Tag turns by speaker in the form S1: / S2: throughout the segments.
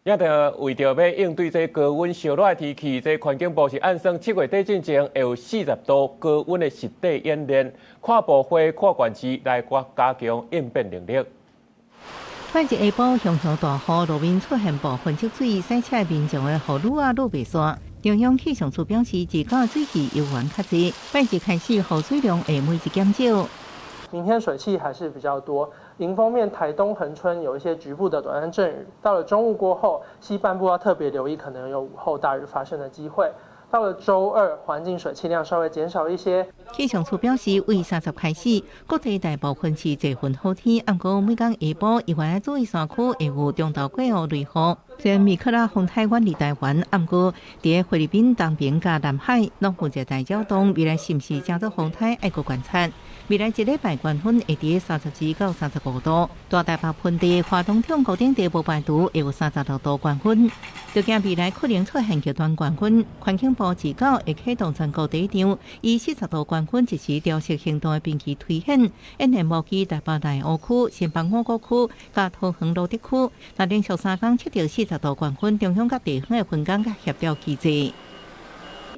S1: 也着為着要應對這高溫燒熱天氣，這環境部是按算7月底之前會有40度高溫的實地演練，跨部會、跨縣市來加強應變能力。
S2: 快日下晡，熊熊大雨，路面出現部分積水，塞車民眾的雨路路袂煞。中央氣象處表示，自到水期游玩較濟，快日開始雨水量會每日減少。
S3: 明天水汽還是比較多，迎風面台東恆春有一些局部的短暫陣雨。到了中午過後，西半部要特別留意，可能有午後大雨發生的機會。到了週二，環境水汽量稍微減少一些。
S2: 氣象處表示，為30開始，國際大部分是多雲好天，不過每天下晡，以外注意山區會有中到過雨雷雨。雖然米克拉風台遠離台灣，不過在菲律賓東邊甲南海攏有熱帶擾動，未來是不是正做風台要擱觀察。未來一禮拜高溫會在32到35度，大台北盆地、花東中高頂地無排除會有36度高溫。就驚未來可能出現極端高溫，環境部自九會啟動全國第一場以40度高溫即時調適行動的兵器推演，演練模擬台北內湖區、新北五股區、甲桃園蘆竹區，那連續3天測到40度高溫，中央甲地方的分工甲協調機制。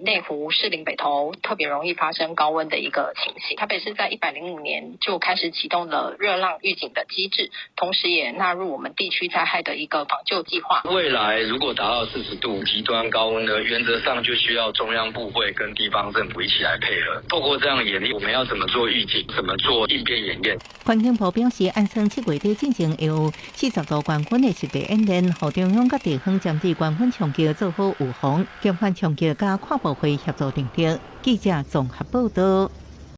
S4: 內湖、士林北投特別容易發生高溫的一個情形。台北市在105年就開始啟動了熱浪預警的機制，同時也納入我們地區災害的一個防救計劃。
S5: 未來如果達到40度極端高溫呢，原則上就需要中央部會跟地方政府一起來配合。透過這樣的演練，我們要怎麼做預警，怎麼做應變演練。
S2: 環境部表示，按算7月底進行會有40度高溫的實地演練，和中央各地方針對高溫衝擊做好預防，減緩衝擊加跨部會協助定定。記者綜合報道。